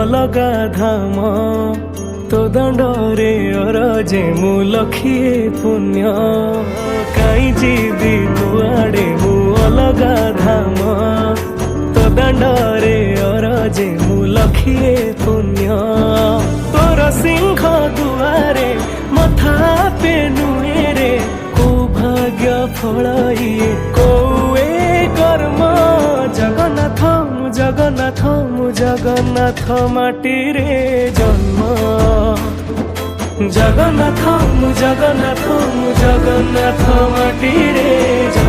अलगा धाम तो दंडरे अरजे मु लखिए पुण्य कहीं जीवी कुआड़े मु अलगा धाम तो दंडरे अरजे मु लखिए पुण्य तोर सिंह दुआरे मथा पे नुएरे को भाग्य फल ये कोए कर्म जगन्नाथ मु जगन्नाथ मु जगन्नाथ माटी रे जन्म जगन्नाथ मु जगन्नाथ मु जगन्नाथ माटी रे जन्म।